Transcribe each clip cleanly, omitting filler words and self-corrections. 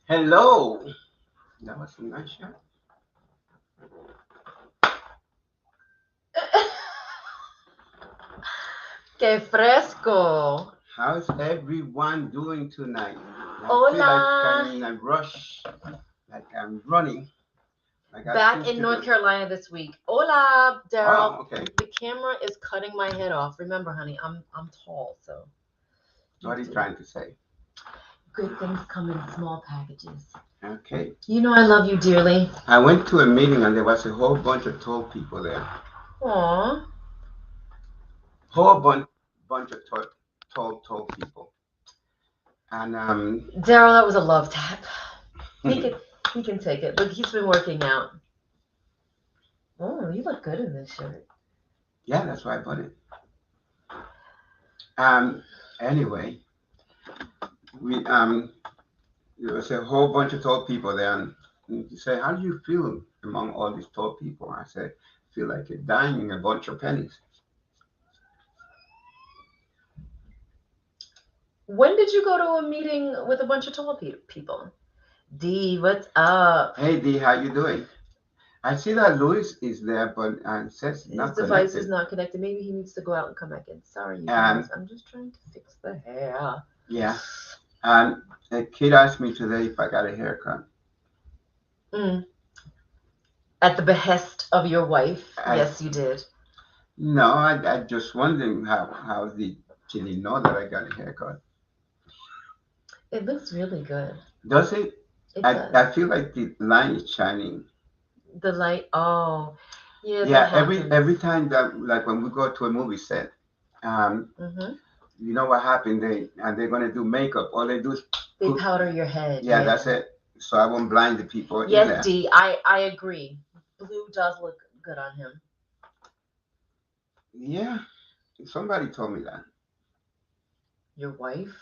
Hello. That was a nice shot. ¡Qué fresco! How's everyone doing tonight? I feel like Hola! I'm in a rush, like I'm running. I got Back things in to North do. Carolina this week. Hola, Daryl. Oh, okay. The camera is cutting my head off. Remember, honey, I'm tall, so you What have are you to. trying to say? Good things come in small packages. Okay. You know I love you dearly. I went to a meeting and there was a whole bunch of tall people there. Aw. Whole bunch of tall people. And Daryl, that was a love tap. He can he can take it. Look, he's been working out. Oh, you look good in this shirt. yeah, that's why I bought it. Um. Anyway, we there was a whole bunch of tall people there, and he said, "How do you feel among all these tall people?" I said, "I feel like a dime in a bunch of pennies." When did you go to a meeting with a bunch of tall people? D, what's up? Hey D, how you doing? I see that Luis is there, but it says His not device is connected. not connected. Maybe he needs to go out and come back in. Sorry, you And guys. I'm just trying to fix the hair. yeah, and a kid asked me today if I got a haircut. Mm. At the behest of your wife. I Yes, you did. no, I just wondering how did she didn't know that I got a haircut? It looks really good. Does it? It does. I feel like the line is shining. The light. Oh, yeah, that Yeah, happens. every time that like when we go to a movie set, um, Hmm. you know what happened? They're gonna do makeup. All they do is They put, powder your head. yeah, Yeah. that's it. So I won't blind the people in Yes, there. D. I agree. Blue does look good on him. Yeah, somebody told me that. Your wife?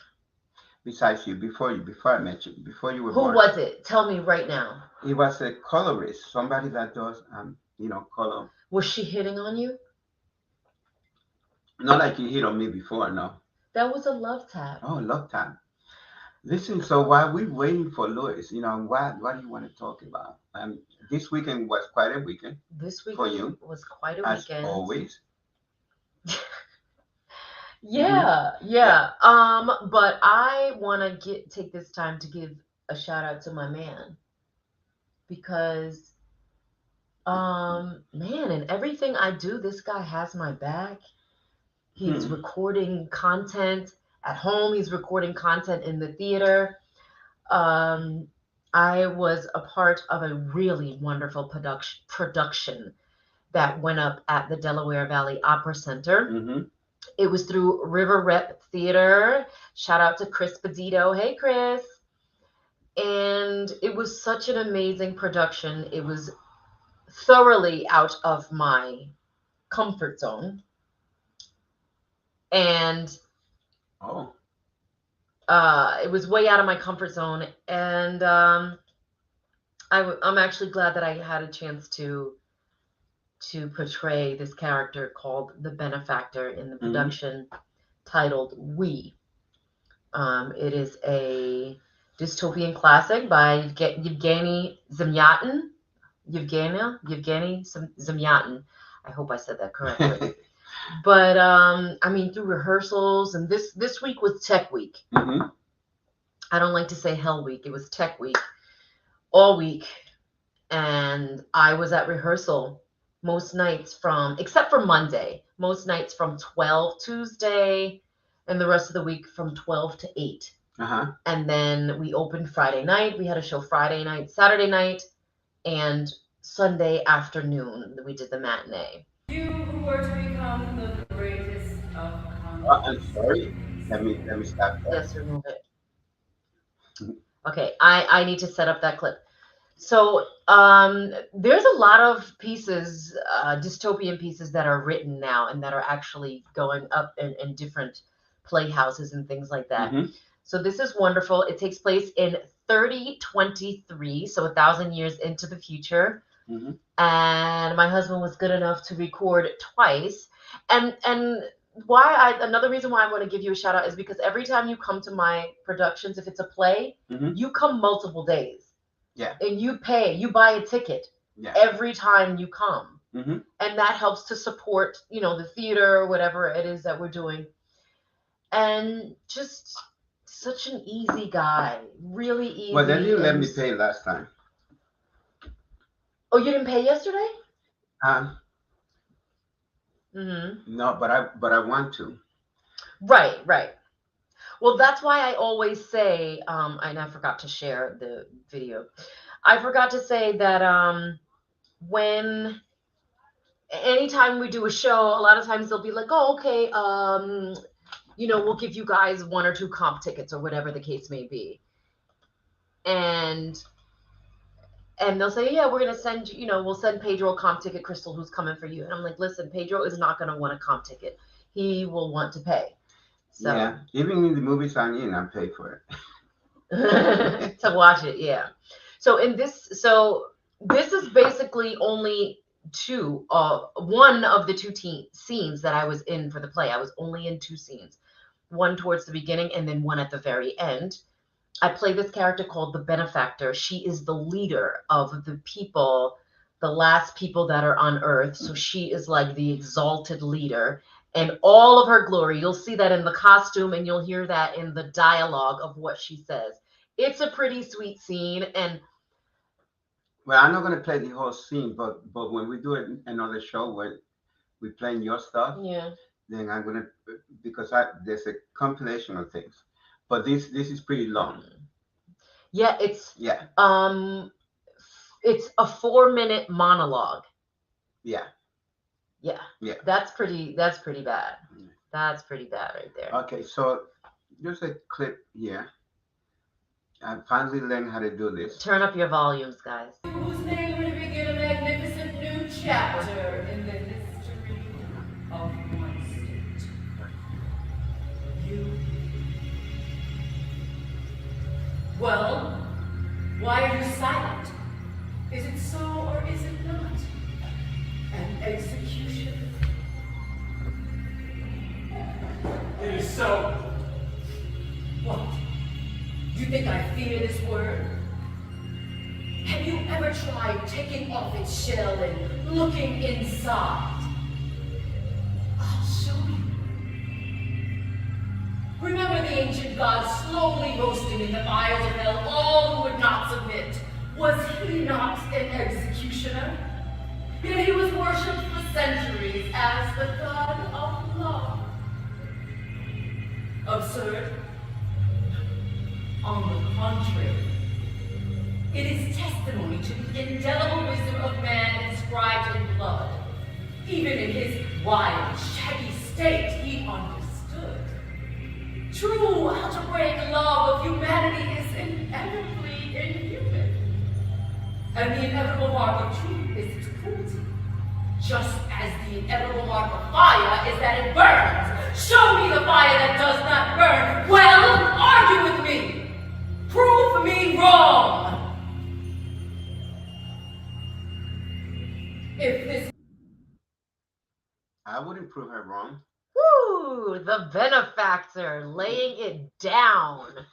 Besides before I met you, before you were Who born, was it? Tell me right now. he was a colorist, somebody that does color. Was she hitting on you? Not like he hit on me before, no. That was a love tap. Oh, love time. Listen, so while we're waiting for Louis, what do you want to talk about? This weekend was quite a weekend This for weekend you, was quite a as weekend. always. Hmm. Yeah, Yeah. yeah. But I want to get take this time to give a shout out to my man because man, in everything I do, this guy has my back. He's Hmm. recording content at home, he's recording content in the theater. Um I was a part of a really wonderful production that went up at the Delaware Valley Opera Center. Hmm. It was through River Rep Theater. Shout out to Chris Pedito. Hey, Chris. And it was such an amazing production. It was thoroughly out of my comfort zone. And Oh. it was way out of my comfort zone. And I'm actually glad that I had a chance to portray this character called the benefactor in the Hmm. production titled We. It is a dystopian classic by Yevgeny Zamyatin. Yevgeny Zamyatin. I hope I said that correctly. But I mean, through rehearsals, and this week was Tech Week. Hmm. I don't like to say Hell Week. It was Tech Week all week, and I was at rehearsal most nights from, except for Monday, most nights from 12 Tuesday, and the rest of the week from 12 to 8. Uh-huh. And then we opened Friday night. We had a show Friday night, Saturday night, and Sunday afternoon. We did the matinee. You who were to become the greatest of I'm comedies. sorry. Let me stop there. Yes, remove it. Okay, I need to set up that clip. So there's a lot of pieces, dystopian pieces that are written now and that are actually going up in different playhouses and things like that. Hmm. So this is wonderful. It takes place in 3023, so 1,000 years into the future. Hmm. And my husband was good enough to record twice. And another reason why I want to give you a shout out is because every time you come to my productions, if it's a play, you come multiple days. Yeah. And you buy a ticket every time you come. And that helps to support, the theater or whatever it is that we're doing. And just such an easy guy, really easy. Well, they didn't let me pay last time. Oh, you didn't pay yesterday? No, but I want to. Right. Well, that's why I always say, and I forgot to share the video. I forgot to say that anytime we do a show, a lot of times they'll be like, oh, okay, we'll give you guys 1 or 2 comp tickets or whatever the case may be. And they'll say, yeah, we're going to send you, we'll send Pedro a comp ticket, Crystal, who's coming for you. And I'm like, listen, Pedro is not going to want a comp ticket. He will want to pay. So. Yeah, even in the movies I'm in, I'm paid for it. To watch it, yeah. So this is basically only one of the 2 scenes that I was in for the play. I was only in 2 scenes, one towards the beginning and then one at the very end. I play this character called the Benefactor. She is the leader of the people, the last people that are on earth. So she is like the exalted leader and all of her glory. You'll see that in the costume and you'll hear that in the dialogue of what she says. It's a pretty sweet scene. And well, I'm not going to play the whole scene, but when we do another show where we playing your stuff, then I'm going to, because there's a compilation of things. But this is pretty long. Yeah, it's a 4-minute monologue. Yeah. That's pretty bad. That's pretty bad right there. Okay, so there's a clip here. I finally learned how to do this. Turn up your volumes, guys. Whose name would begin a magnificent new chapter in the history of one state. You. Well, why are you silent? Is it so or is it not? An execution? It is so. What? You think I fear this word? Have you ever tried taking off its shell and looking inside? I'll show you. Remember the ancient gods slowly roasting in the fires of hell all who would not submit. Was he not an executioner? Yet he was worshipped for centuries as the god of love. Absurd? On the contrary, it is testimony to the indelible wisdom of man inscribed in blood. Even in his wild, shaggy state, he understood. True algebraic love of humanity is inevitably inhuman. And the inevitable mark of truth is its cruelty. Just as the inevitable mark of fire is that it burns. Show me the fire that does not burn. Well, argue with me. Prove me wrong. If this... I wouldn't prove her wrong. Woo! The Benefactor, laying it down.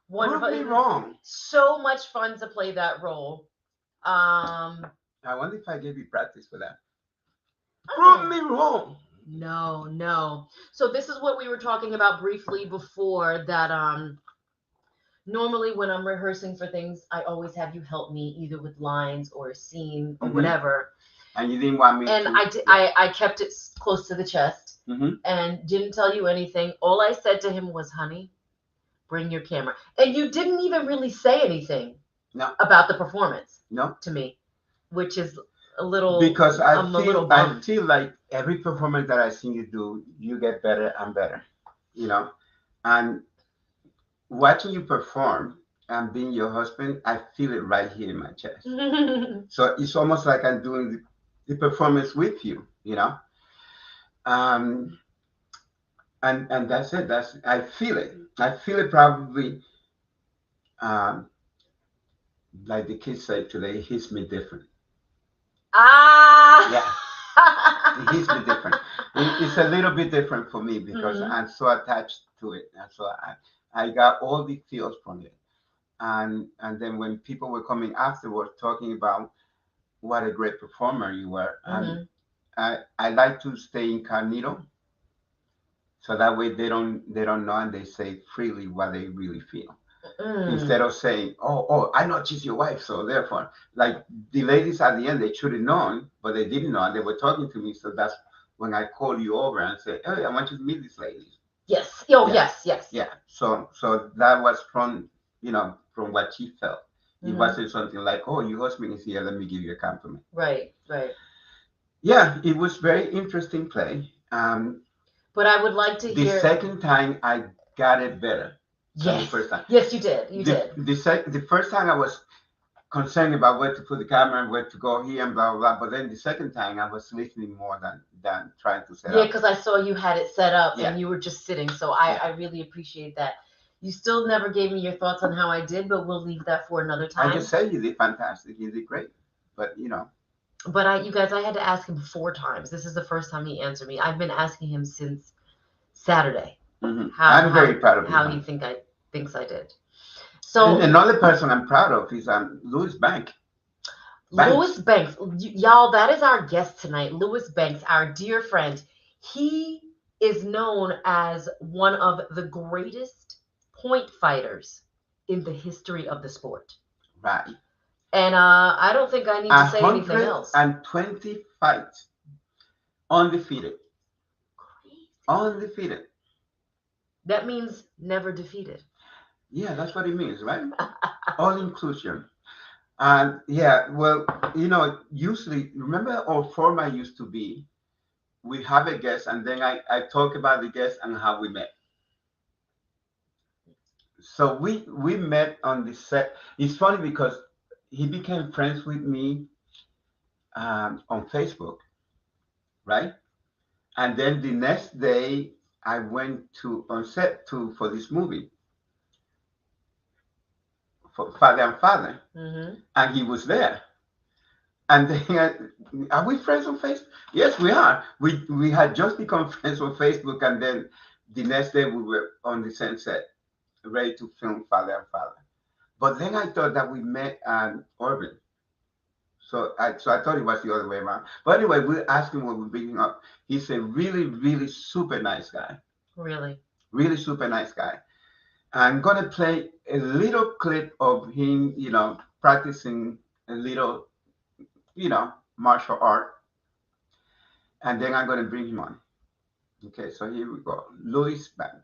Wonderful. Prove me wrong. So much fun to play that role. I wonder if I gave you practice for that. Prove me wrong. No. So this is what we were talking about briefly before that. Normally when I'm rehearsing for things, I always have you help me either with lines or a scene or whatever. And you didn't want me and to. I kept it close to the chest and didn't tell you anything. All I said to him was, honey, bring your camera. And you didn't even really say anything about the performance to me, which is a little, because I feel like every performance that I see you do, you get better and better, and watching you perform and being your husband, I feel it right here in my chest. So it's almost like I'm doing the performance with you, and that's it. I feel it. I feel it probably, like the kids say today, hits me different. Ah. Yeah. It hits me different. It's a little bit different for me because Mhm. I'm so attached to it, and so I got all the feels from it. And then when people were coming afterwards talking about what a great performer you were, and Mhm. I like to stay incognito, so that way they don't know and they say freely what they really feel Mm. instead of saying, oh, I know she's your wife, so therefore, like the ladies at the end, they should have known, but they didn't know, and they were talking to me. So that's when I call you over and say, hey, I want you to meet this lady. Yes. Oh, Yeah, yes. Yes. yeah. So that was from what she felt. It Hmm. wasn't something like, oh, your husband is here, let me give you a compliment. Right. Right. Yeah, it was very interesting play. But I would like to The hear. second time I got it better than the Yes. first time. Yes, you did. You The did. the first time I was concerned about where to put the camera and where to go here and blah blah blah. But then the second time I was listening more than trying to set Yeah, up. because I saw you had it set up Yeah, and you were just sitting. So I, yeah. I really appreciate that. You still never gave me your thoughts on how I did, but we'll leave that for another I just time. said you did fantastic. You did great. But But you guys, I had to ask him 4 times. This is the first time he answered me. I've been asking him since Saturday how I'm very how proud of you, how he honey. thinks I did. And So another person I'm proud of is Louis Lewis Banks. Banks, y'all, that is our guest tonight. Lewis Banks, our dear friend. He is known as one of the greatest point fighters in the history of the sport. Right. And I don't think I need to A say anything hundred else. and twenty fights, undefeated, Crazy. undefeated. That means never defeated. Yeah, that's what it means, right? All inclusion. And yeah, well, usually, remember our format used to be we have a guest and then I talk about the guest and how we met. So we met on the set. It's funny because he became friends with me on Facebook, right? And then the next day I went to on set to for this movie for Father and Father, Hmm. and he was there. And then, are we friends on Facebook? Yes, we are. We had just become friends on Facebook, and then the next day we were on the same set, ready to film Father and Father. But then I thought that we met Orvin. So I thought it was the other way around. But anyway, we asked him when we beat him up. He's a really, really super nice guy. Really. Really super nice guy. I'm gonna play a little clip of him, practicing a little, martial art, and then I'm gonna bring him on. Okay, so here we go. Louis Bank.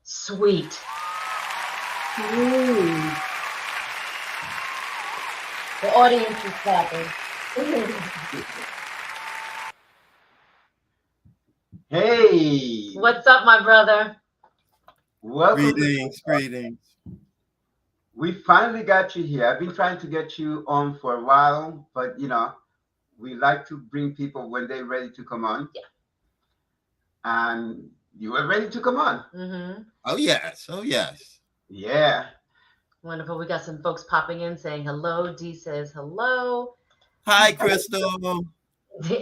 Sweet. Ooh. The audience is clapping. Hey, What's up, my brother? welcome to. Greetings, greetings. We finally got you here. I've been trying to get you on for a while, but we like to bring people when they're ready to come on, Yeah. and you were ready to come on. Mm-hmm. Oh yes, oh yes. Yeah. Wonderful. We got some folks popping in saying hello. D says hello. Hi, Crystal.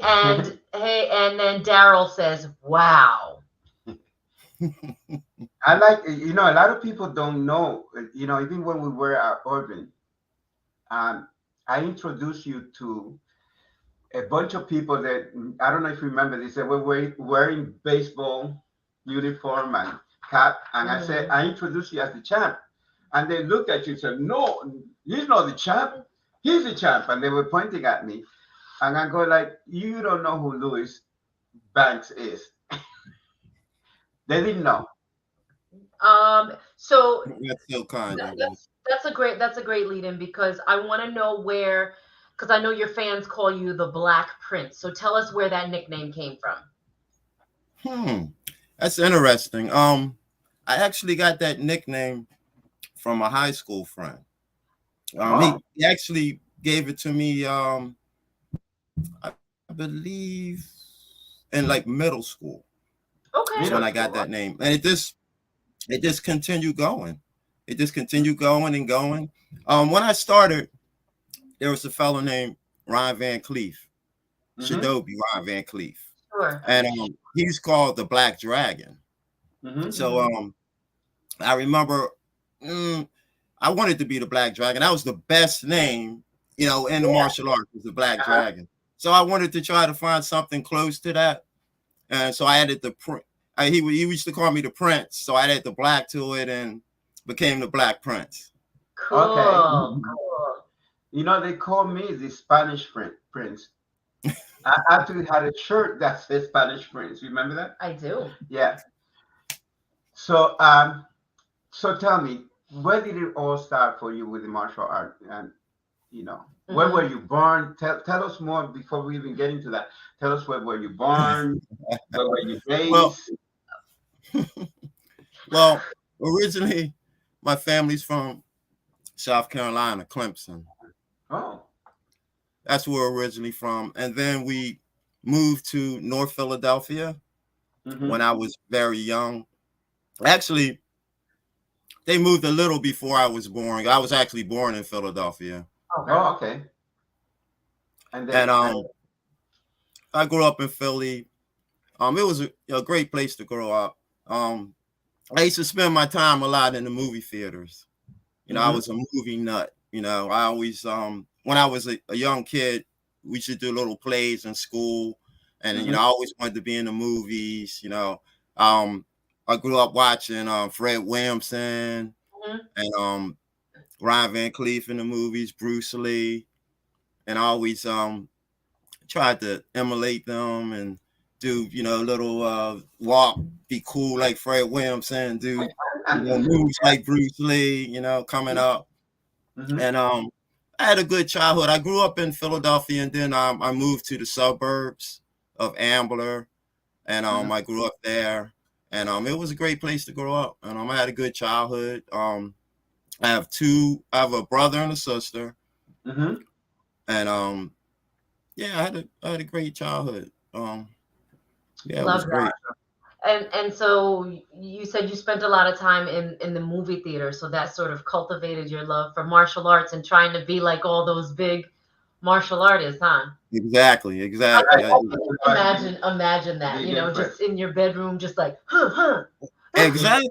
And hey, and then Daryl says, wow. I like, a lot of people don't know, even when we were at Urban, um, I introduced you to a bunch of people that I don't know if you remember this. They were wearing baseball uniform and cap, and I said Mm-hmm. I introduced you as the champ, and they looked at you and said, "No, he's not the champ. He's the champ." And they were pointing at me, and I go like, "You don't know who Louis Banks is." They didn't know. So That's so kind let, of you. That's a great lead in because I want to know where, because I know your fans call you the Black Prince. So tell us where that nickname came from. Hmm. That's interesting. I actually got that nickname from a high school friend. Oh, He actually gave it to me. I believe in like middle school is when Okay. I middle got school. that name, and it just continued going. It just continued going and going. When I started, there was a fellow named Ryan Van Cleef, Mm-hmm. Shadobe Ryan Van Cleef, Sure. and he's called the Black Dragon. Mm-hmm. So Hmm. I remember mm, I wanted to be the Black Dragon. That was the best name, in the Yeah. martial arts was the Black Uh-huh. Dragon. So I wanted to try to find something close to that, and so I added the he used to call me the Prince, so I added the black to it and became the Black Prince. Okay. Cool. Cool. They call me the Spanish prince. I actually had a shirt that says Spanish prince. Remember that? I do. Yeah. So, so tell me, where did it all start for you with the martial art? And where were Hmm. you born? Tell us more before we even get into that. Tell us where were you born? Where were you Well, raised? well, originally my family's from South Carolina, Clemson. Oh. That's where we're originally from, and then we moved to North Philadelphia when Mm-hmm. I was very young. Actually, they moved a little before I was born. I was actually born in Philadelphia, Okay. Oh, okay. And and then, I grew up in Philly. It was a great place to grow up. Um, I used to spend my time a lot in the movie theaters. I mm-hmm. was a movie nut. I always when I was a young kid, we should do little plays in school, and Mm-hmm. I always wanted to be in the movies. Um, I grew up watching Fred Williamson Hmm. and Ryan Van Cleef in the movies, Bruce Lee, and I always tried to emulate them and do little walk, be cool like Fred Williamson, do moves like Bruce Lee, coming up. Mm-hmm. And I had a good childhood. I grew up in Philadelphia, and then I moved to the suburbs of Ambler, and Mm-hmm. I grew up there, and it was a great place to grow up, and I had a good childhood. I have a brother and a sister, Mm-hmm. and yeah, I had a great childhood. Yeah, it was Love that. great. And so you said you spent a lot of time in the movie theater, so that sort of cultivated your love for martial arts and trying to be like all those big martial artists, huh? Exactly, I exactly. can Right. only Everybody imagine that, big interest. just in your bedroom, just like, huh, Exactly.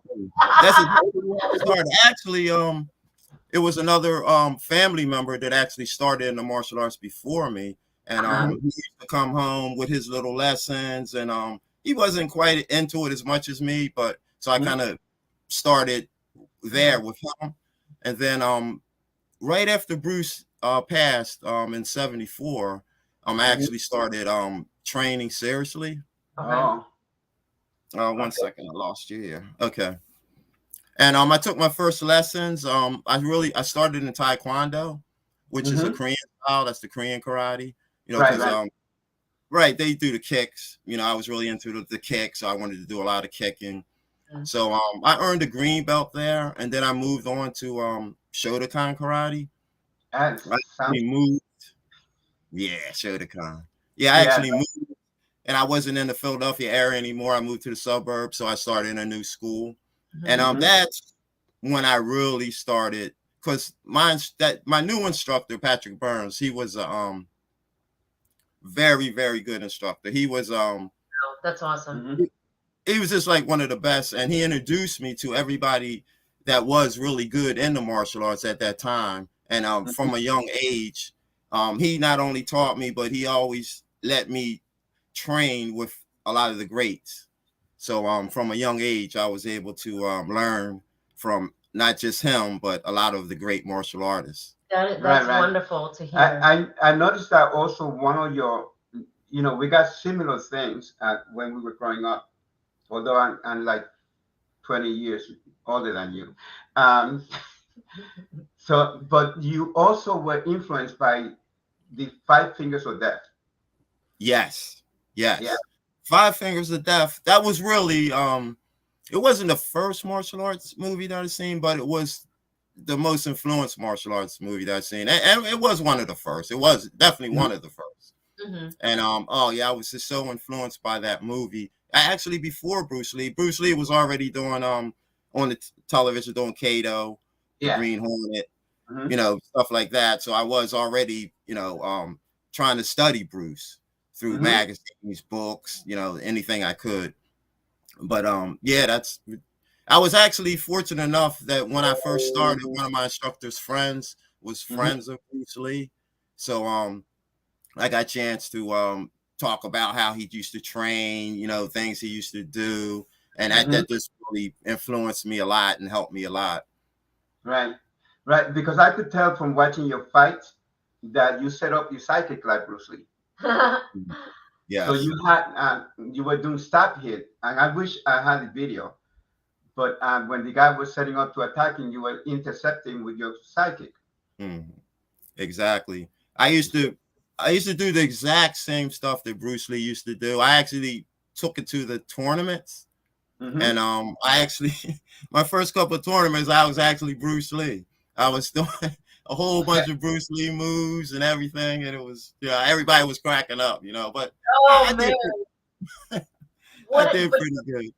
That's exactly where I started. Actually, it was another family member that actually started in the martial arts before me, and huh. Mm-hmm. he used to come home with his little lessons, and he wasn't quite into it as much as me, but so I Mm-hmm. kind of started there with him, and then right after Bruce passed in '74, I Mm-hmm. actually started training seriously. Okay. Oh, One okay. second, I lost you here. Okay. And I took my first lessons. I started in Taekwondo, which is a Mm-hmm. Korean style. That's the Korean karate. Right, Because right. right, they do the kicks. I was really into the kicks, so I wanted to do a lot of kicking. Mm. So I earned a green belt there, and then I moved on to Shotokan karate. That I sounds. actually moved, yeah, Shotokan. Yeah, I Yeah. actually moved, and I wasn't in the Philadelphia area anymore. I moved to the suburbs, so I started in a new school, and Hmm. Mm-hmm. that's when I really started. Because my new instructor, Patrick Burns, he was a very, very good instructor. He was Oh, that's awesome. Mm-hmm. he was just like one of the best, and he introduced me to everybody that was really good in the martial arts at that time. And Mm-hmm. from a young age, he not only taught me, but he always let me train with a lot of the greats. So from a young age, I was able to learn from not just him, but a lot of the great martial artists. Right, That's right. wonderful to I, hear. I noticed that also one of your, we got similar things when we were growing up, although I'm like 20 years older than you. Um, So, but you also were influenced by the Five Fingers of Death. Yes, Yeah. yes. Five Fingers of Death. That was really it wasn't the first martial arts movie that I've seen, but it was the most influenced martial arts movie that I've seen. And it was one of the first. It was definitely Mhm. one of the first. Hmm. And oh yeah, I was just so influenced by that movie. I actually before Bruce Lee was already doing on the television doing Kato, the Yeah. Green Hornet, Hmm. stuff like that. So I was already, trying to study Bruce through Hmm. magazines, books, anything I could. But yeah, I was actually fortunate enough that when I first started, one of my instructor's friends was Hmm. friends of Bruce Lee. So I got a chance to talk about how he used to train, things he used to do. And Hmm. that just really influenced me a lot and helped me a lot. Right. Right. Because I could tell from watching your fights that you set up your psychic like Bruce Lee. Mm. So Yes. you were doing stop hit, and I wish I had the video. But when the guy was setting up to attacking, you were intercepting with your psychic. Mhm. Exactly. I used to I used to do the exact same stuff that Bruce Lee used to do. I actually took it to the tournaments Hmm. and I actually my first couple of tournaments I was actually Bruce Lee. I was doing a whole bunch of Bruce Lee moves and everything and it was everybody was cracking up, but I, Oh I man, did I what? did But pretty good.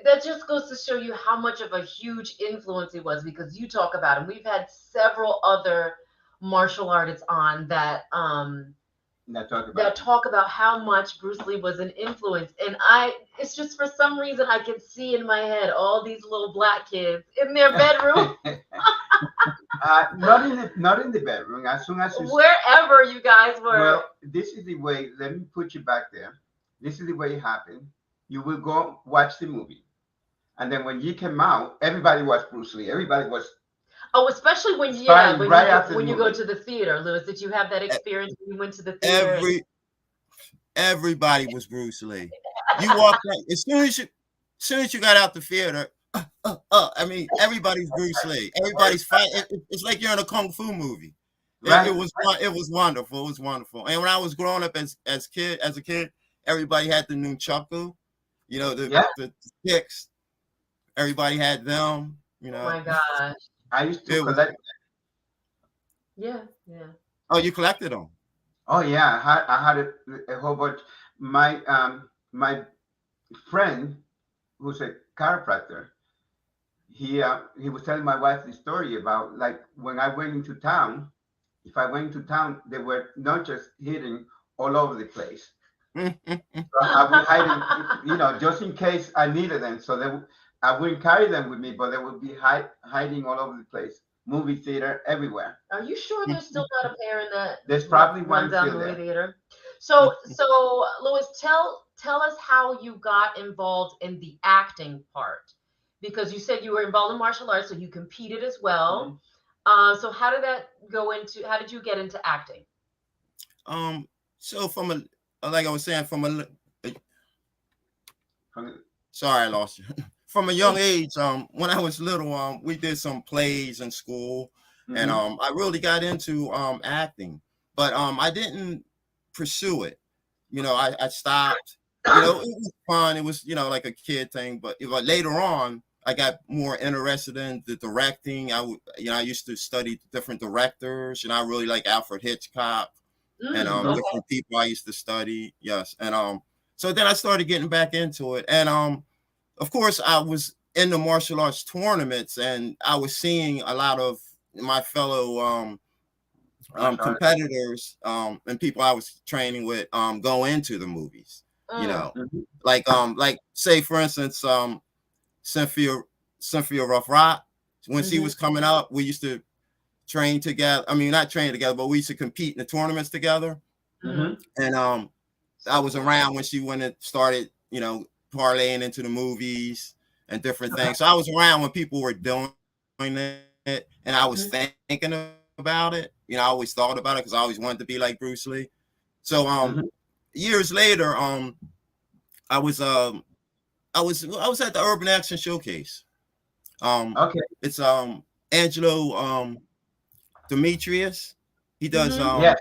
that just goes to show you how much of a huge influence he was because you talk about him. We've had several other martial artists on That talk that about. talk about how much Bruce Lee was an influence. And it's just for some reason I can see in my head all these little black kids in their bedroom, Not in the bedroom. As soon as you wherever you guys were. well, this is the way. Let me put you back there. This is the way it happened. You will go watch the movie, and then when you came out, everybody was Bruce Lee. Everybody was Oh, especially when sparring right after the when you go movie. to the theater, Lewis. Did you have that E- experience when you went to the theater? Every everybody was Bruce Lee. You walked out as soon as you got out the theater. I mean, everybody's Bruce Lee. Everybody's fighting. It's like you're in a kung fu movie. It, Right. it was it was wonderful. It was wonderful. And when I was growing up as a kid, everybody had the nunchaku. The Yeah. the sticks. Everybody had them. Oh my gosh. I used to It was. collect. Yeah, yeah. Oh, you collected them. Oh yeah, I had a whole bunch. My friend, who's a chiropractor, he was telling my wife the story about like when I went into town. If I went to town, they were not just hitting all over the place. So I would hide them, just in case I needed them. So I wouldn't carry them with me, but they would be hiding all over the place, movie theater, everywhere. Are you sure there's still not a pair in that There's probably one rundown still movie there. theater? So Louis, tell us how you got involved in the acting part, because you said you were involved in martial arts, so you competed as well. Mhm. So how did that go into? How did you get into acting? um. So from like I was saying, From- sorry, I lost you. From a young age, when I was little, we did some plays in school, and mhm. I really got into acting, but I didn't pursue it. I stopped. It was fun. It was like a kid thing, but later on, I got more interested in the directing. I used to study different directors, and I really like Alfred Hitchcock and Okay. different people I used to study. Yes, and so then I started getting back into it, and of course, I was in the martial arts tournaments, and I was seeing a lot of my fellow Martial art. competitors and people I was training with go into the movies. You Mm, know, Mhm. like say for instance, Cynthia Cynthia Rough Rock when she hmm. was coming up, we used to train together. I mean, not train together, but we used to compete in the tournaments together. Hmm. Mhm. And I was around when she went and started, parlaying into the movies and different things. So I was around when people were doing it, and I was Hmm. thinking about it. I always thought about it because I always wanted to be like Bruce Lee. So Mhm. years later, I was I was at the Urban Action Showcase. Um, Okay. it's Angelo Demetrius. He does Mm-hmm. Yeah. an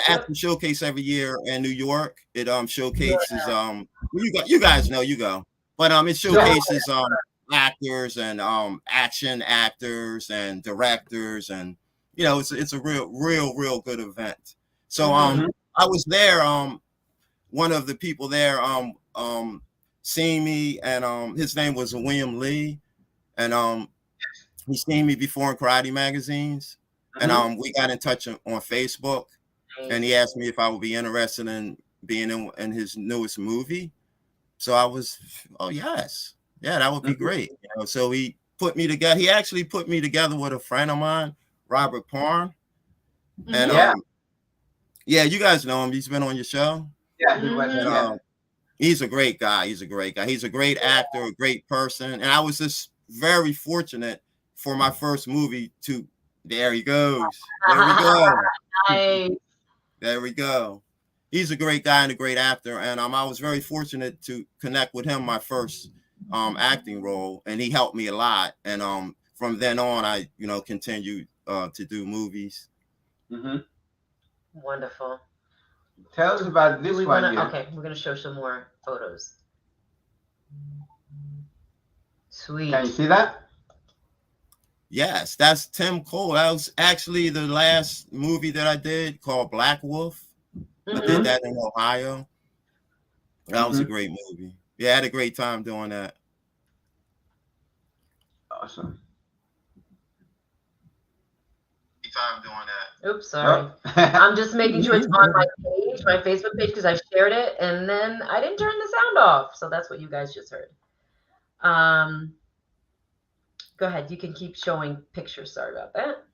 Yep. acting showcase every year in New York. It Yeah. showcases well, you guys know, you go. But it Yeah. showcases actors and action actors and directors, and it's a real good event. So Mm-hmm. Hmm. I was there, one of the people there seen me, and his name was William Lee, and he seen me before in karate magazines, and Hmm. we got in touch on Facebook, and he Nice. asked me if I would be interested in being in his newest movie. So I was, oh yes, yeah, that would be Hmm. great. So he put me together. He actually put me together with a friend of mine, Robert Parn, and Mm-hmm. Yeah. yeah, you guys know him. He's been on your show, Yeah. He was. and Mm-hmm. Yeah. he's a great guy. He's a great guy. He's a great actor, a great person, and I was just very fortunate for my first movie to. There he goes. There we go. Nice. There we go. He's a great guy and a great actor, and I was very fortunate to connect with him my first acting role, and he helped me a lot. And from then on, I continued to do movies. Hmm. Wonderful. Tell us about Do this we one want to? here. Okay, we're gonna show some more photos. Can you Sweet. see that? Yes, that's Tim Cole. That was actually the last movie that I did called Black Wolf. I did Mm-hmm. Hmm. that in Ohio. That was a Hmm. great movie. Yeah, I had a great time doing that. Awesome. Time doing that. Oops, sorry. Oh. I'm just making sure it's on my page, my Facebook page, because I shared it, and then I didn't turn the sound off. So that's what you guys just heard. Go ahead. You can keep showing pictures. Sorry about that.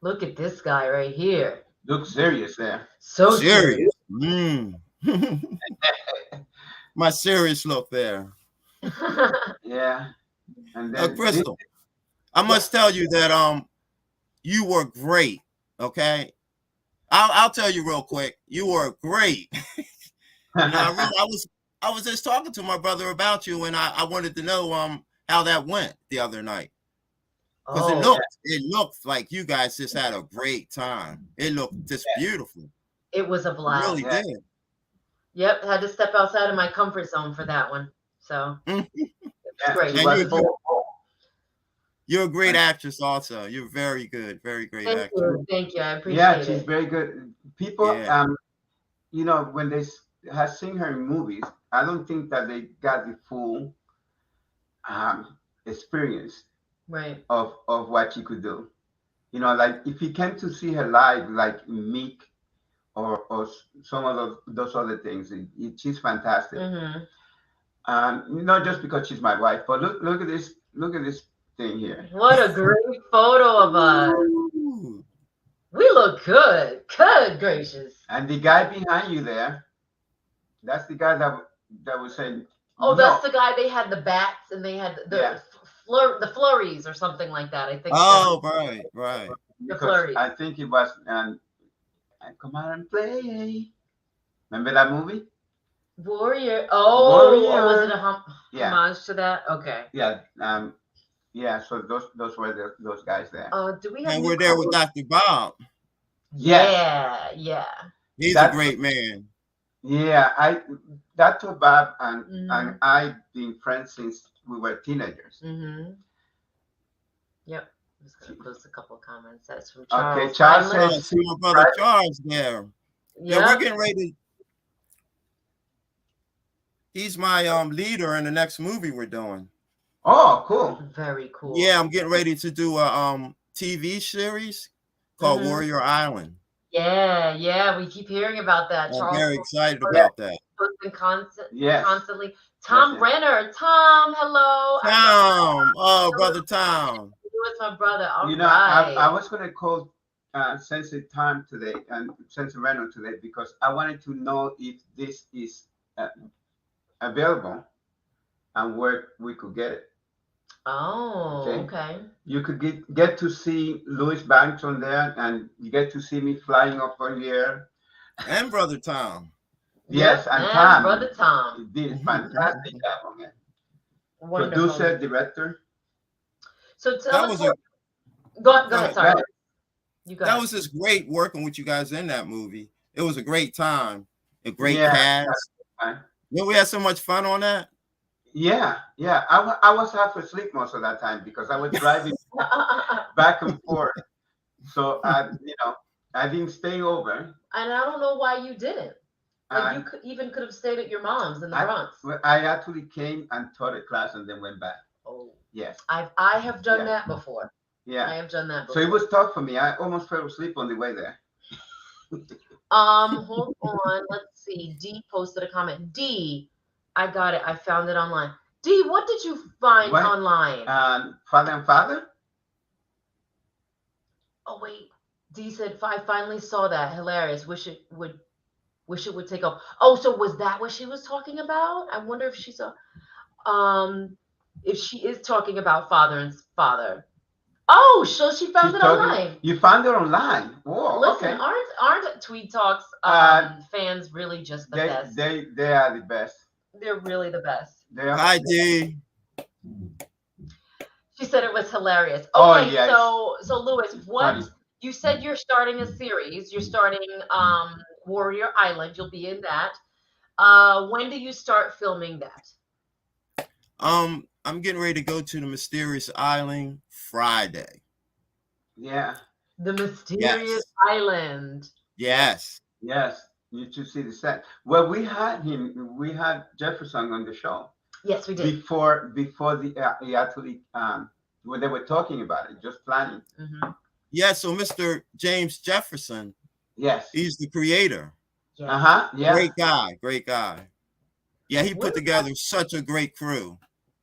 Look at this guy right here. Look serious there. So serious. Serious. My serious look there. Yeah. And then this. Crystal, I Yeah. must tell you that you were great. Okay, I'll tell you real quick. You were great. I was just talking to my brother about you, and I wanted to know how that went the other night, because Oh, it looked like you guys just had a great time. It looked just beautiful. it was a It blast. really Yeah. did. Yep, had to step outside of my comfort zone for that one. So Mm. it's Yeah. great. She And was Bold. you're a great actress also. You're very good, very great Thank actress. you. Thank you. I Yeah, appreciate she's it. very good. People, Yeah. when they have seen her in movies, I don't think that they got the full experience Right. of what she could do. Like if you came to see her live, like Meek or some of those other things, she's fantastic. Mm-hmm. Not just because she's my wife, but look at this thing here. What a great photo of us. Ooh. We look good. Good gracious. And the guy behind you there, that's the guy that was saying, Oh, no, that's the guy. They had the bats and they had the Yeah. the flurries or something like that. I think so. Oh, right, right. The because flurries. I think it was come out and play. Remember that movie? Warrior. Oh, or was Warrior. it a Yeah, homage to that? Okay. yeah, yeah. So those were those guys there. Do we have And new we're there with colors? Dr. Bob. Yes. Yeah. He's a That's great man. Yeah. Dr. Bob and Mhm. I been friends since we were teenagers. Mm-hmm. Yep. I'm just gonna post a couple of comments. That's from Okay, Charles. Charles Hi, Oh, says, see my brother right? Charles there. Yeah, we're Yep. getting ready. He's my leader in the next movie we're doing. Oh, cool. Very cool. Yeah, I'm getting ready to do a TV series called Mhm. Warrior Island. Yeah. We keep hearing about that. I'm Charles very excited Yeah. about that. posting Yes. constantly. Tom Yes. Renner. Tom, hello. Tom, oh brother Tom. You with my brother. All I right. was going to call Sensitive Time today and Sensitive Reno today because I wanted to know if this is available and where we could get it. Oh, Okay. okay. You could get to see Louis Banks on there, and you get to see me flying up on the air. And brother Tom. Yes, Yep, and and Tom. brother Tom. He did a fantastic job on it. Wonderful. Producer, director. So tell That us was what. a Go go ahead. ahead. Sorry, Right. you go That ahead. was just great working with you guys in that movie. It was a great time, a great Yeah. cast. Right. You know, we had so much fun on that. Yeah. Yeah. I was half asleep most of that time because I was driving back and forth. So I didn't stay over. And I don't know why you didn't. Like you And could have stayed at your mom's in the Bronx. I actually came and taught a class and then went back. Oh, Yes. I have done Yeah. that before. I Yeah. have done that So before. it was tough for me. I almost fell asleep on the way there. Hold on. Let's see. D posted a comment. D, I got it. I found it online. D, what did you find What? online? Father and Father? Oh wait. D said, I finally saw that. Hilarious. Wish it would take off. Oh, so was that what she was talking about? I wonder if she saw if she is talking about Father and Father. Oh, so she found She's it talking. online. You found it online. Whoa. Listen, Okay. aren't Tweed Talks fans really just the They best? they are the best. They're really the best. They are. Hi, D. She said it was hilarious. Oh, Okay, yes. so Louis, what Funny. you said you're starting a series. You're starting Warrior Island. You'll be in that. When do you start filming that? I'm getting ready to go to the mysterious island Friday. Yeah. The Mysterious Yes. Island. Yes. Yes. You should see the set. Well, we had him. We had Jefferson on the show Yes, we did. before the actually when they were talking about it, just planning. Mm-hmm. Yeah. So Mr. James Jefferson, Yes. he's the creator. Yes. Yeah. Great guy. Great guy. Yeah, he put What? together such a great crew.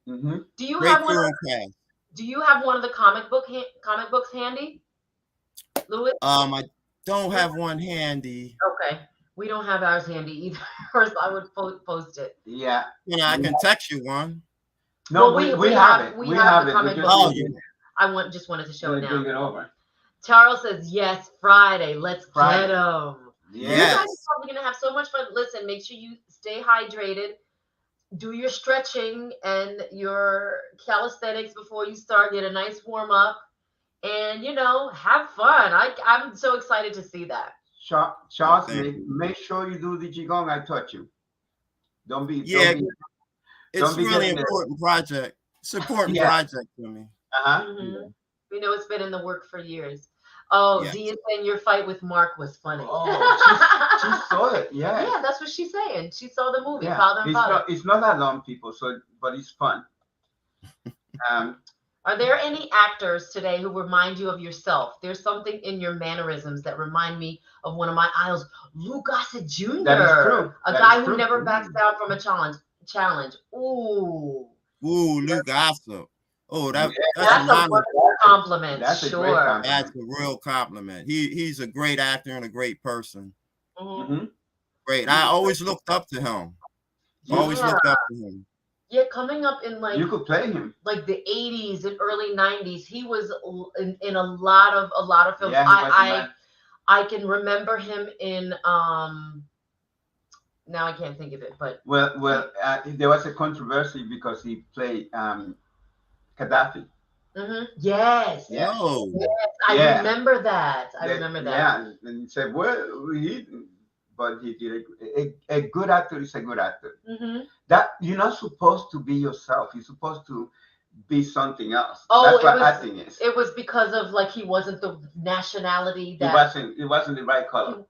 Mm-hmm. Do you Great have one? crew and cast. Do you have one of the comic books handy, Louis? I don't have one handy. Okay, we don't have ours handy either. Or I would post it. Yeah. You know, I can text you one. No, Well, we have it. we We have have the it. comic We book. Oh, just Just wanted to show it bring now. it over. Charles says yes, Friday. Let's Friday. get them. You Yes. guys are probably gonna have so much fun. Listen, make sure you stay hydrated. Do your stretching and your calisthenics before you start. Get a nice warm up, and have fun. I'm so excited to see that. Charles, Thank you. make sure you do the Qigong I taught you. Don't be. Yeah, it's Don't be really getting it. important project. It's an important Yeah. project for me. Uh-huh. Mhm. We know it's been in the work for years. Oh, Yes. D is saying your fight with Mark was funny. She saw it. Yeah. Yeah, that's what she's saying. She saw the movie, Yeah. Father and Father. It's not that long, people. But it's fun. Are there any actors today who remind you of yourself? There's something in your mannerisms that remind me of one of my idols, Lou Gossett Jr. That is true. A That guy is who true. never backs down from a challenge. Ooh. Ooh, Luke Gossett. Oh, that's That's an a honor. wonderful compliment. That's a great Sure. compliment. That's a real compliment. He's a great actor and a great person. Mhm. Mm-hmm. Great. I always looked up to him. Always looked up to him. Yeah, coming up in You could play him. like the 80s and early 90s, he was in a lot of films. Yeah, he wasn't I can remember him in now I can't think of it, but Well, there was a controversy because he played Gaddafi. yes, Yeah. Oh, I Yeah. remember that. I remember that. Yeah, and he said, well, but he did a good actor is a good actor. Mhm. That you're not supposed to be yourself. You're supposed to be something else. Oh, That's what it was- acting is. It was because of like he wasn't the nationality It that wasn't the right color.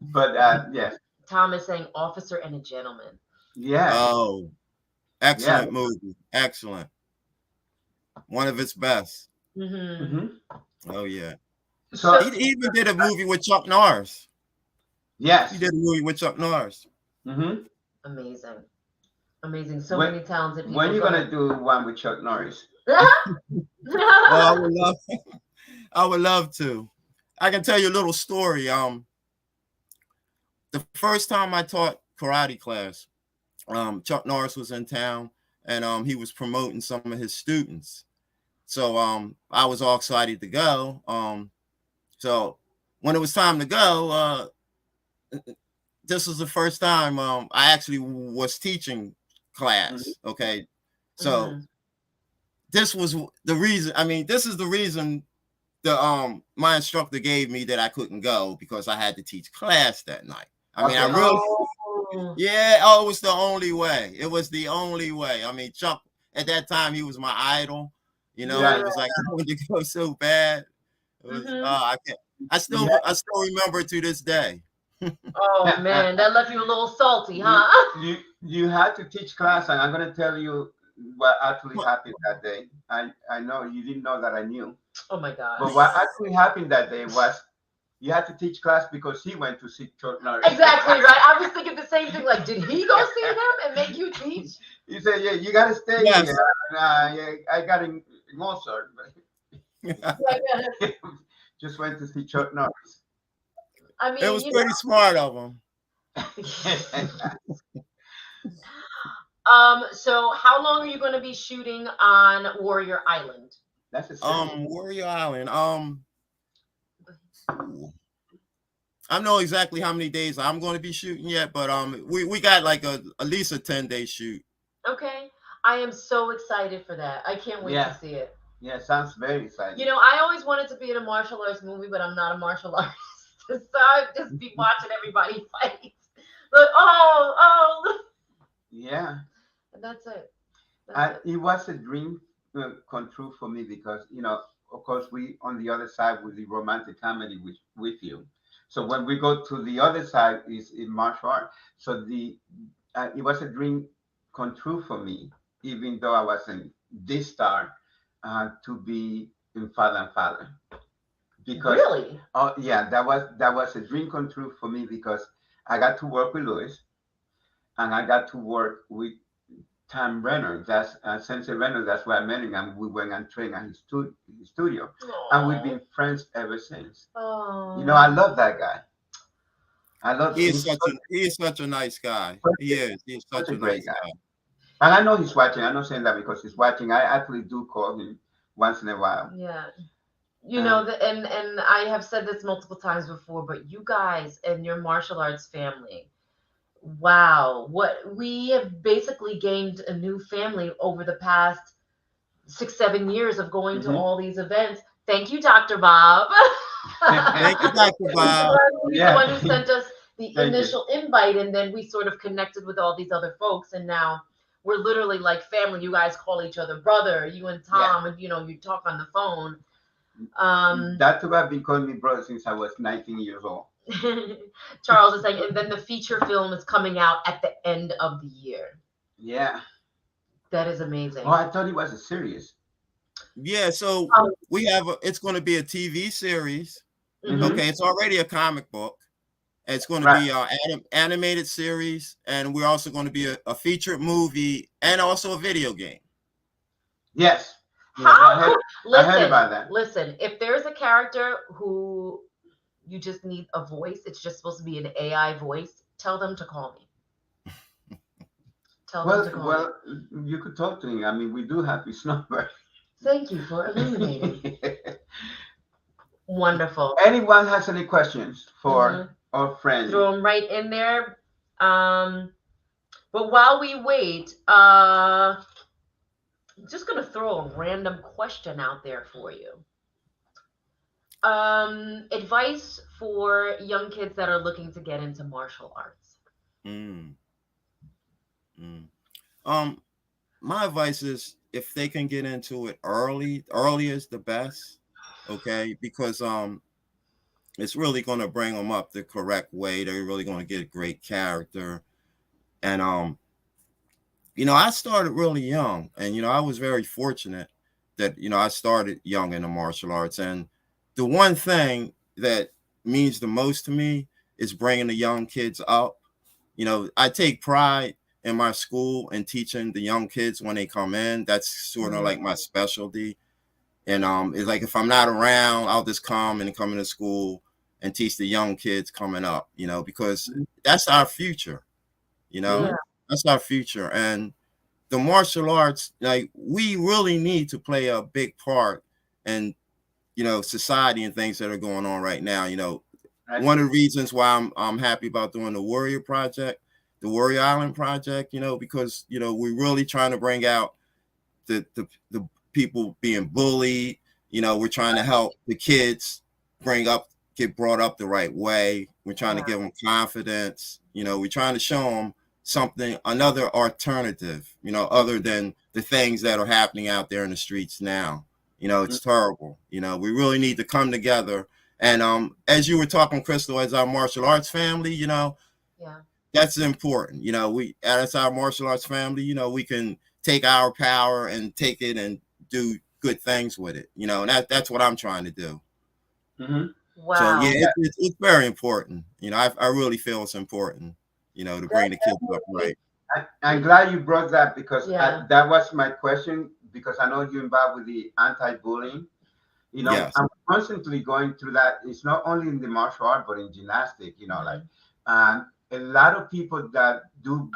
But yes, Tom is saying, Officer and a Gentleman. yeah, oh, excellent movie. Excellent. One of its best. Mm-hmm. hmm Oh yeah. So He even did a movie with Chuck Norris. yes, He did a movie with Chuck Norris. hmm Amazing. So When- many talented people. when you gonna do one with Chuck Norris? Oh, I would love. I would love to. I can tell you a little story. The first time I taught karate class, Chuck Norris was in town, and he was promoting some of his students. So I was all excited to go. So when it was time to go, this was the first time I actually was teaching class. Okay, So this was the reason. I mean, this is the reason the my instructor gave me that I couldn't go because I had to teach class that night. I mean, I Okay. really, Oh. yeah. Oh, it was the only way. It was the only way. I mean, Chuck at that time he was my idol. You know, Yeah. it was like I wanted to go so bad. It was. I can't. I still remember it to this day. Oh man, that left you a little salty, huh? You had to teach class, and I'm gonna tell you what actually happened that day. I know you didn't know that I knew, Oh my God. but what actually happened that day was you had to teach class because he went to see Chuck Norris. Exactly right. I was thinking the same thing. Like, did he go see him and make you teach? He said, "Yeah, you gotta stay Yes. here." Yeah, I got in Mozart, but just went to see Chuck Norris. I mean, It was you pretty smart of him. So how long are you going to be shooting on Warrior Island? That's a series. Warrior Island. I don't know exactly how many days I'm going to be shooting yet, but we got like at least a 10-day shoot. Okay. I am so excited for that. I can't wait to see it. Yeah, sounds very exciting. You know, I always wanted to be in a martial arts movie, but I'm not a martial artist. So I just be watching everybody fight. Like, oh. Yeah. And that's it. It was a dream come true for me because, of course, we on the other side with the romantic comedy with you. So when we go to the other side is in martial art. So it was a dream come true for me, even though I wasn't this star, to be in Father and Father. Because Really? oh yeah, that was a dream come true for me because I got to work with Louis, and I got to work with Tom Renner. That's Sensei Renner. That's where I met him, and we went and trained at his studio, and we've been friends ever since. Oh. I love that guy. I love. He is such a nice guy. He is. He's such a great nice guy. And I know he's watching. I'm not saying that because he's watching. I actually do call him once in a while. Yeah. And I have said this multiple times before, but you guys and your martial arts family, wow, what we have basically gained a new family over the past 6-7 years of going to all these events. Thank you, Dr. Bob. Thank you, Dr. Bob. He's the one who sent us the initial invite, and then we sort of connected with all these other folks, and now we're literally like family. You guys call each other brother, you and Tom, and you talk on the phone. Dr. Bob been calling me brother since I was 19 years old. Charles is saying, and then the feature film is coming out at the end of the year. Yeah. That is amazing. Oh, I thought it was a series. Yeah, so we have it's going to be a TV series. Mm-hmm. Okay, it's already a comic book. It's going to be an animated series, and we're also going to be a featured movie and also a video game. Yes. How? I heard about that. Listen, if there's a character who you just need a voice, it's just supposed to be an AI voice, tell them to call me. Tell them to call me. You could talk to me. I mean, we do have his number. Thank you for illuminating. Wonderful. Anyone has any questions for our friend? Throw them right in there. But while we wait, I'm just going to throw a random question out there for you. Advice for young kids that are looking to get into martial arts. My advice is if they can get into it early is the best. Okay, because it's really going to bring them up the correct way. They're really going to get great character. And I started really young, and I was very fortunate that I started young in the martial arts. And the one thing that means the most to me is bringing the young kids up. I take pride in my school and teaching the young kids when they come in. That's sort of like my specialty. And it's like if I'm not around, I'll just come into school and teach the young kids coming up, because that's our future, that's our future. And the martial arts, like, we really need to play a big part in, society and things that are going on right now. One of the reasons why I'm happy about doing the Warrior Project, the Warrior Island Project, because, we're really trying to bring out the people being bullied. We're trying to help the kids get brought up the right way. We're trying to give them confidence. We're trying to show them something, another alternative, other than the things that are happening out there in the streets now. It's terrible. We really need to come together. And as you were talking, Crystal, as our martial arts family, that's important. We, as our martial arts family, we can take our power and take it and do good things with it. And that's what I'm trying to do. Mm-hmm. Wow. So yeah, it's very important. I really feel it's important, to bring the kids up right. I'm glad you brought that because Yeah. that was my question, because I know you're involved with the anti-bullying. Yes. I'm constantly going through that. It's not only in the martial art, but in gymnastics, like a lot of people that do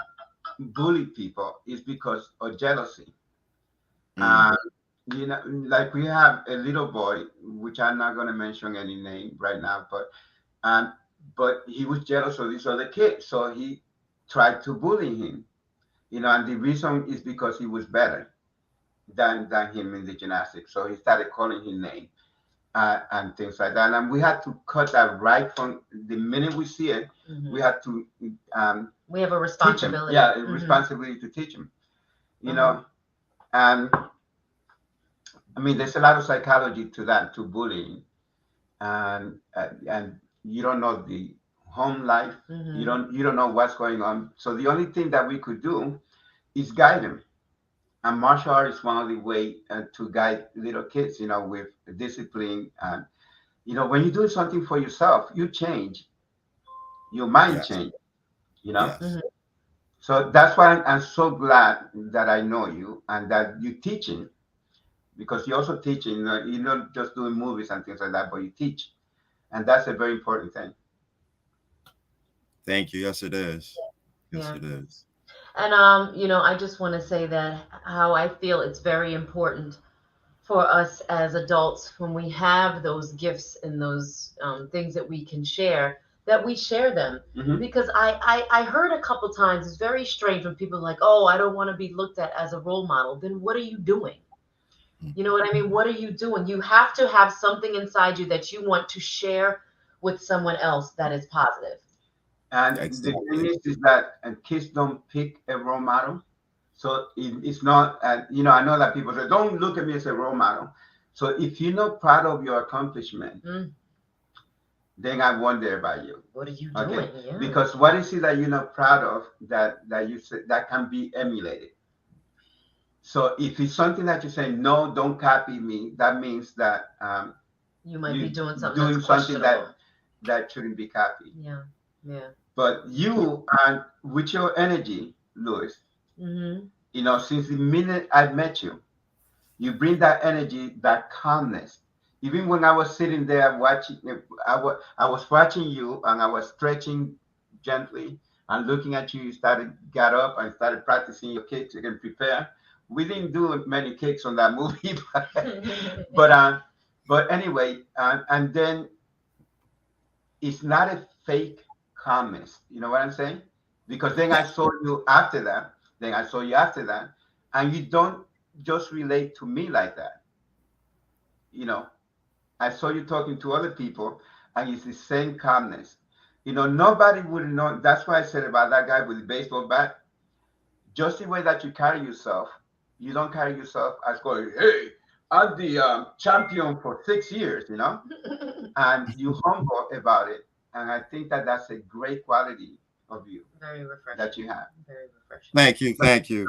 bully people is because of jealousy. Mm. Like we have a little boy, which I'm not going to mention any name right now, but he was jealous of this other kid, so he tried to bully him. And the reason is because he was better than him in the gymnastics, so he started calling him name and things like that. And we had to cut that right from the minute we see it. We had to we have a teach him. responsibility. Yeah, a responsibility to teach him. And I mean, there's a lot of psychology to that, to bullying, and you don't know the home life. You don't know what's going on. So the only thing that we could do is guide them. And martial art is one of the way to guide little kids, with discipline. And when you're doing something for yourself, you change. Your mind change. Yes. So that's why I'm so glad that I know you and that you're teaching, because you're also teaching. You're not just doing movies and things like that, but you teach, and that's a very important thing. Thank you. Yes, it is. Yes, Yeah. it is. And I just want to say that how I feel it's very important for us as adults, when we have those gifts and those things that we can share, that we share them. Because I heard a couple times, it's very strange when people are like, oh, I don't want to be looked at as a role model. Then what are you doing? You know what I mean? What are you doing? You have to have something inside you that you want to share with someone else that is positive. And Exactly. the thing is that kids don't pick a role model. So it's not, I know that people say, don't look at me as a role model. So if you're not proud of your accomplishment, then I wonder about you. What are you doing? Yeah. Because what is it that you're not proud of that you say that can be emulated? So if it's something that you say, no, don't copy me, that means that you might be doing something that shouldn't be copied. Yeah. But you, with your energy, Louis, since the minute I met you, you bring that energy, that calmness. Even when I was sitting there watching, I was watching you and I was stretching gently and looking at you. You got up and started practicing your kicks and prepare. We didn't do many kicks on that movie, but anyway, and then it's not a fake calmness. You know what I'm saying? Because then I saw you after that. And you don't just relate to me like that. I saw you talking to other people, and it's the same calmness. Nobody would know. That's why I said about that guy with the baseball bat. Just the way that you carry yourself, you don't carry yourself as going, hey, I'm the champion for 6 years, and you humble about it. And I think that that's a great quality of you. Very refreshing. That you have. Very refreshing. Thank you.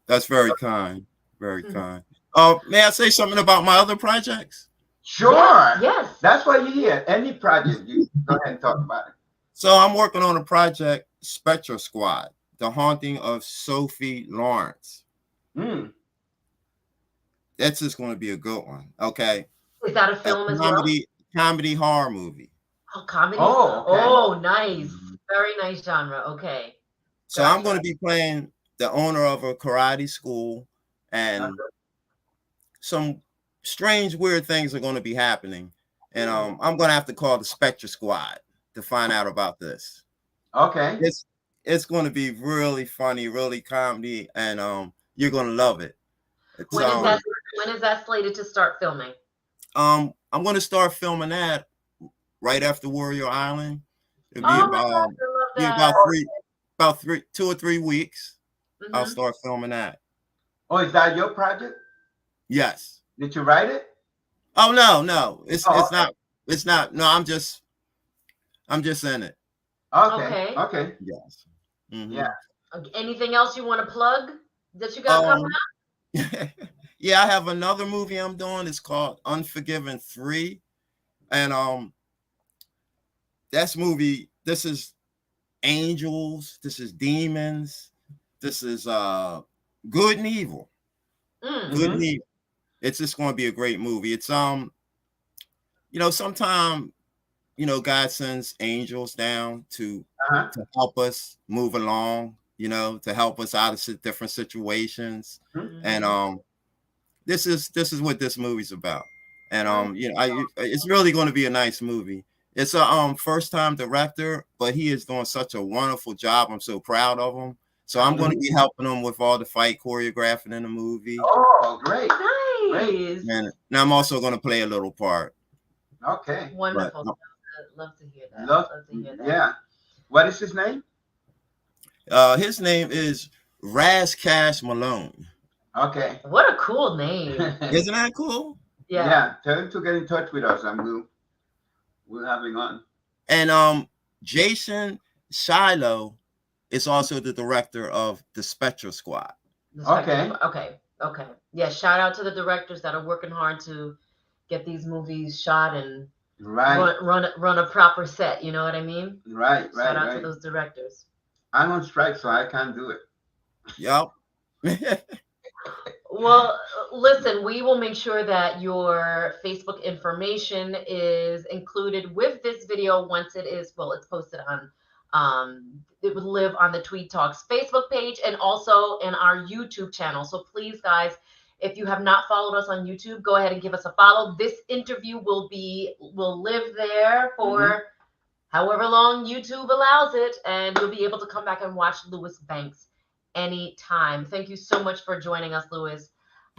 That's very kind. Very kind. May I say something about my other projects? Sure. Yes. That's why you're here. Any project, you go ahead and talk about it. So I'm working on a project, Spectre Squad, The Haunting of Sophie Lawrence. That's just going to be a good one. Okay. Is that a film as well? Comedy horror movie. Oh, comedy. Oh, okay. Oh, nice. Very nice genre. Okay. So I'm going to be playing the owner of a karate school, and some strange, weird things are going to be happening. And I'm going to have to call the Spectre Squad to find out about this. Okay. It's going to be really funny, really comedy, and you're going to love it. It's When is that? When is that slated to start filming? I'm going to start filming that right after Warrior Island. It'll Oh my gosh, I love be that. about 2 or 3 weeks. I'll Hmm. start filming that. Oh, is that your project? Yes. Did you write it? Oh no, Oh, it's not. It's not. No, I'm just in it. okay. Okay. Okay. Yes. Yeah. Anything else you want to plug that you got coming Um. up? Yeah, I have another movie I'm doing. It's called Unforgiven 3, and that's movie. This is angels. This is demons. This is good and evil. Mm. Good Mm-hmm. and evil. It's just going to be a great movie. It's sometime God sends angels down Uh-huh. to help us move along. To help us out of different situations, Mm-hmm. and Mhm. this is what this movie's about. And Oh, it's really going to be a nice movie. It's a first time director, but he is doing such a wonderful job. I'm so proud of him. So I'm going to Mhm. be helping him with all the fight choreographing in the movie. Oh, great. Great. nice. And now I'm also going to play a little part. Okay. But Wonderful. Love to hear that. Love. Love to hear that. Yeah. What is his name? his name is Raz Cash Malone. Okay. What a cool name. Isn't that cool? Yeah. Yeah. Tell him to get in touch with us, and we'll have him on. And Jason Shiloh is also the director of the Spectre Squad. Okay. Okay. Yeah. Shout out to the directors that are working hard to get these movies shot and Right. run a proper set. You know what I mean? Right. Shout out to Right. those directors. I'm on strike, so I can't do it. Yup. Well, listen, we will make sure that your Facebook information is included with this video once it's posted on, it will live on the Tweed Talks Facebook page and also in our YouTube channel. So please, guys, if you have not followed us on YouTube, go ahead and give us a follow. This interview will live there for however long YouTube allows it, and you'll be able to come back and watch Lewis Banks anytime. Thank you so much for joining us, Lewis.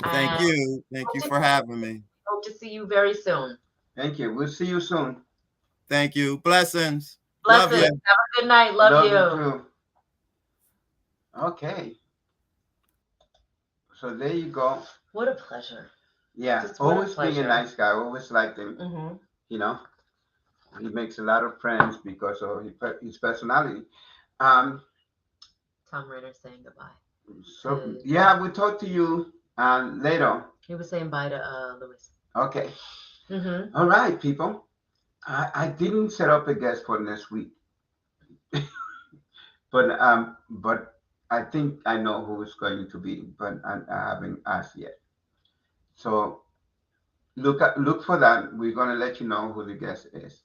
Thank And you. Thank you for having me. hope to see you very soon. Thank you. We'll see you soon. Thank you. Blessings. Blessings. Love Have you. a good night. Love you. too. Okay. So there you go. What a pleasure. Yeah. Just what a Always being a pleasure. nice guy. Always liked him. Hmm. You know, he makes a lot of friends because of his personality. Tom Rainer saying goodbye. So yeah, we'll talk to you later. He was saying bye to Lewis. Okay. Mm-hmm. All right, people. I didn't set up a guest for next week, but I think I know who it's going to be, but I haven't asked yet. So look for that. We're gonna let you know who the guest is.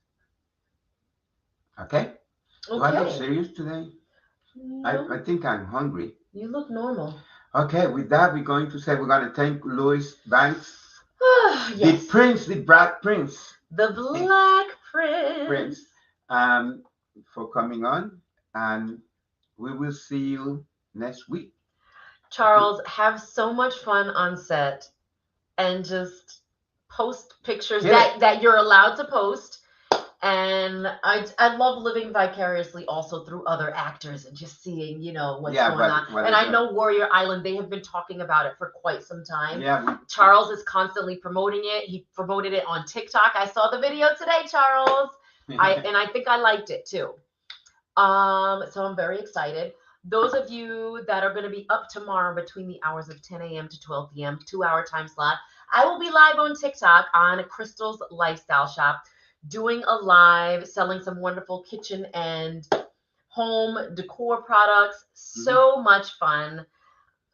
Okay? Do I look Okay. serious today? No, I think I'm hungry. you look normal. Okay, with that, we're going to thank Louis Banks, Yes. the Prince, the Black Prince, The Black Prince. Prince, for coming on, and we will see you next week. Charles, have so much fun on set and just post pictures that you're allowed to post. And I love living vicariously also through other actors and just seeing, what's going on. And I know Warrior Island, they have been talking about it for quite some time. Yeah. Charles is constantly promoting it. He promoted it on TikTok. I saw the video today, Charles. I think I liked it too. So I'm very excited. Those of you that are going to be up tomorrow between the hours of 10 a.m. to 12 p.m., 2-hour time slot, I will be live on TikTok on Crystal's Lifestyle Shop, doing a live, selling some wonderful kitchen and home decor products. So much fun.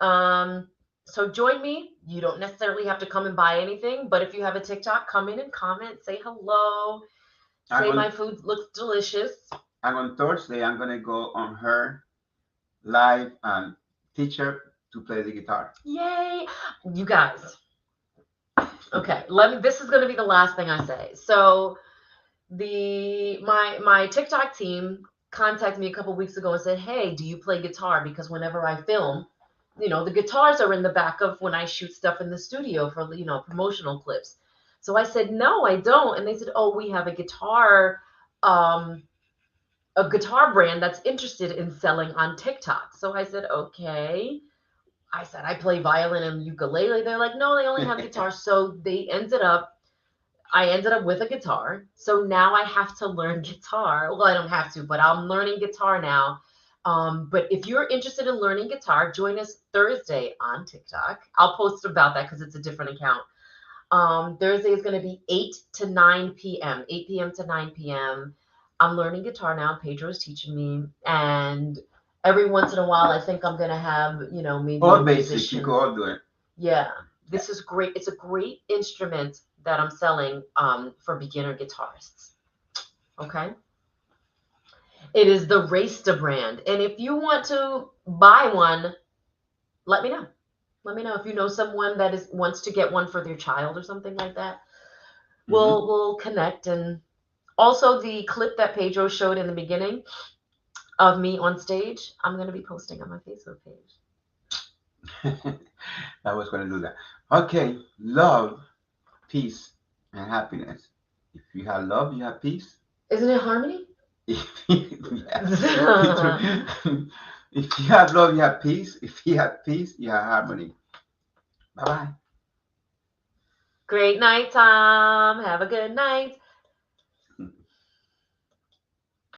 So join me. You don't necessarily have to come and buy anything, but if you have a TikTok, come in and comment, say hello, say my food looks delicious. And on Thursday, I'm going to go on her live and teach her to play the guitar. Yay. You guys. Okay, this is going to be the last thing I say. So my TikTok team contacted me a couple weeks ago and said, "Hey, do you play guitar? Because whenever I film, the guitars are in the back of when I shoot stuff in the studio for, promotional clips. So I said, no, I don't. And they said, oh, we have um, a guitar brand that's interested in selling on TikTok. So I said, okay. I said, I play violin and ukulele. They're like, no, they only have guitars. So I ended up with a guitar. So now I have to learn guitar. Well, I don't have to, but I'm learning guitar now. But if you're interested in learning guitar, join us Thursday on TikTok. I'll post about that because it's a different account. Thursday is going to be 8 to 9 p.m., 8 p.m. to 9 p.m. I'm learning guitar now. Pedro's teaching me. And every once in a while, I think I'm going to have, maybe All a basic, you musician. can all do it. Yeah, this is great. It's a great instrument that I'm selling for beginner guitarists. Okay. It is the Rasta brand. And if you want to buy one, let me know. Let me know if you know someone that wants to get one for their child or something like that. We'll connect. And also the clip that Pedro showed in the beginning of me on stage, I'm going to be posting on my Facebook page. I was going to do that. Okay, love, peace, and happiness. If you have love, you have peace. Isn't it harmony? If you have love, you have peace. If you have peace, you have harmony. Bye bye. Great night, Tom. Have a good night.